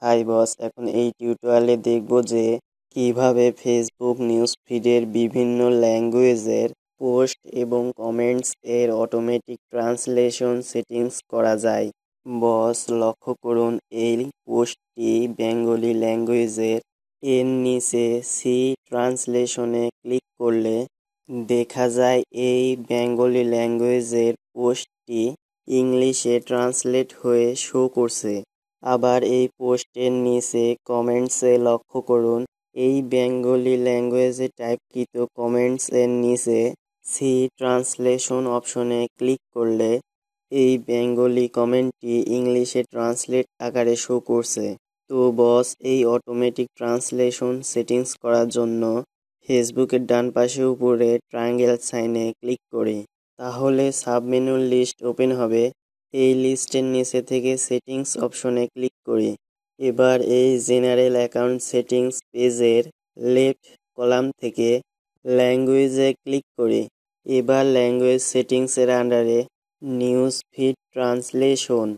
Hi boss, এখন এই টিউটোরিয়ালে দেখব যে কিভাবে ফেসবুক নিউজ ফিডের বিভিন্ন ল্যাঙ্গুয়েজের পোস্ট এবং কমেন্টস এর অটোমেটিক ট্রান্সলেশন সেটিংস করা যায়। বস লক্ষ্য করুন, এই পোস্টটি বেঙ্গলি ল্যাঙ্গুয়েজের। এর নিচে সি ট্রান্সলেশনে ক্লিক করলে দেখা যায় এই বেঙ্গলি ল্যাঙ্গুয়েজের পোস্টটি ইংলিশে ট্রান্সলেট হয়ে শো করছে। আবার এই পোস্টের নিচে কমেন্টসে লক্ষ্য করুন, এই বেঙ্গলি ল্যাঙ্গুয়েজে টাইপকৃত কমেন্টস এর নিচে সি ট্রান্সলেশন অপশনে ক্লিক করলে এই বেঙ্গলি কমেন্টটি ইংলিশে ট্রান্সলেট আকারে শো করছে। তো বস, এই অটোমেটিক ট্রান্সলেশন সেটিংস করার জন্য ফেসবুকের ডান পাশে উপরে ট্রায়াঙ্গেল সাইনে ক্লিক করি, তাহলে সাবমেনুর লিস্ট ওপেন হবে। এই লিস্টের নিচে থেকে সেটিংস অপশনে ক্লিক করি। এবার এই জেনারেল অ্যাকাউন্ট সেটিংস পেজের লেফট কলাম থেকে ল্যাঙ্গুয়েজে ক্লিক করি। এবার ল্যাঙ্গুয়েজ সেটিংসের আন্ডারে নিউজ ফিড ট্রান্সলেশন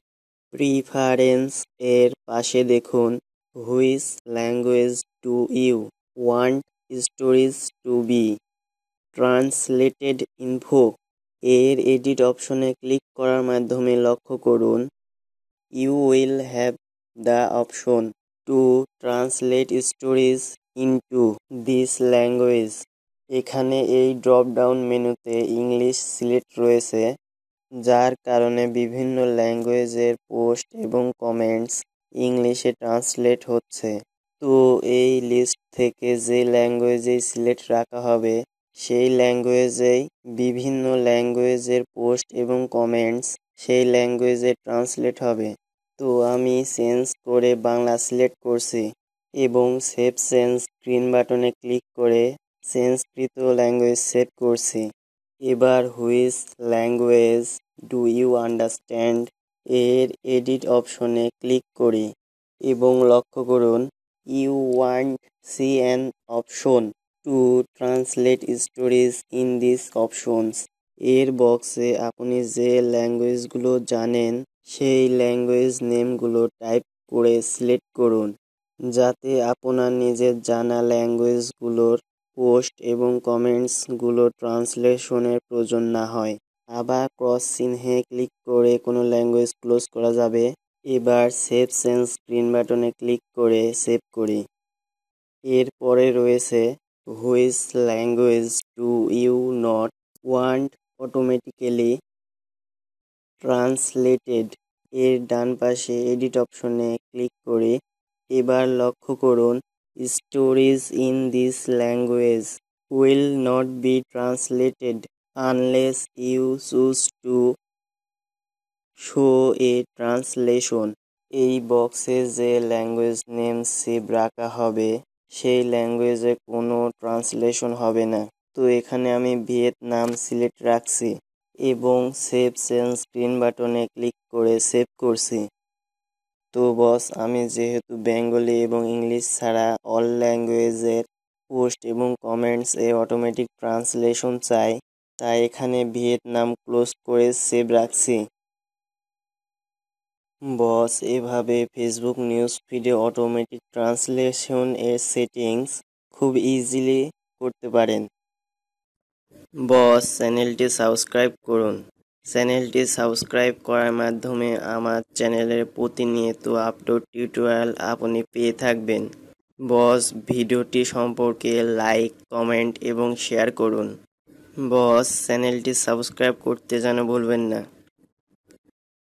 প্রিফারেন্স এর পাশে দেখুন which language do you want stories to be translated into এর এডিট অপশনে ক্লিক করার মাধ্যমে লক্ষ্য করুন, you will have the option to translate stories into this language. এখানে এই ড্রপ ডাউন মেনুতে ইংলিশ সিলেক্ট রয়েছে, যার কারণে বিভিন্ন ল্যাঙ্গুয়েজের পোস্ট এবং কমেন্টস ইংলিশে ট্রান্সলেট হচ্ছে। তো এই লিস্ট থেকে যে ল্যাঙ্গুয়েজেই সিলেক্ট রাখা হবে সেই ল্যাঙ্গুয়েজেই বিভিন্ন ল্যাঙ্গুয়েজের পোস্ট এবং কমেন্টস সেই ল্যাঙ্গুয়েজে ট্রান্সলেট হবে। তো আমি চেঞ্জ করে বাংলা সিলেক্ট করছি এবং সেভ চেঞ্জ স্ক্রিন বাটনে ক্লিক করে চেঞ্জকৃত ল্যাঙ্গুয়েজ সেভ করছি। এবার which language do you understand এর এডিট অপশনে ক্লিক করি এবং লক্ষ্য করুন, you want see an option to translate stories in this options এর বক্সে আপনি যে ল্যাঙ্গুয়েজগুলো জানেন সেই ল্যাঙ্গুয়েজ নেমগুলো টাইপ করে সিলেক্ট করুন, যাতে আপনার নিজের জানা ল্যাঙ্গুয়েজগুলোর পোস্ট এবং কমেন্টসগুলো ট্রান্সলেশনের প্রয়োজন না হয়। আবার ক্রস চিহ্নে ক্লিক করে কোনো ল্যাঙ্গুয়েজ ক্লোজ করা যাবে। এবার সেভ চেঞ্জ স্ক্রিন বাটনে ক্লিক করে সেভ করি। এরপরে রয়েছে which language do you not want automatically translated এর ডান পাশে এডিট অপশনে ক্লিক করি। এবার লক্ষ্য করুন, stories in this language will not be translated unless you choose to show a translation. এই বক্সে যে ল্যাঙ্গুয়েজ নেম সেভ রাখা হবে সেই ল্যাঙ্গুয়েজে কোনো ট্রান্সলেশন হবে না। তো এখানে আমি ভিয়েতনাম সিলেক্ট রাখছি এবং সেভ চেঞ্জ স্ক্রিন বাটনে ক্লিক করে সেভ করছি। তো বস, আমি যেহেতু বেঙ্গলি এবং ইংলিশ ছাড়া অল ল্যাঙ্গুয়েজের পোস্ট এবং কমেন্টস এ অটোমেটিক ট্রান্সলেশন চাই, তাই এখানে ভিয়েতনাম ক্লোজ করে সেভ রাখছি। বস, এভাবে ফেসবুক নিউজ ফিডে অটোমেটিক ট্রান্সলেশন এর সেটিংস খুব ইজিলি করতে পারেন। বস, চ্যানেলটি সাবস্ক্রাইব করুন। চ্যানেলটি সাবস্ক্রাইব করার মাধ্যমে আমার চ্যানেলের প্রতিনিয়ত আপলোড টিউটোরিয়াল আপনি পেয়ে থাকবেন। বস, ভিডিওটি সম্পর্কে লাইক, কমেন্ট এবং শেয়ার করুন। বস, চ্যানেলটি সাবস্ক্রাইব করতে যেন ভুলবেন না।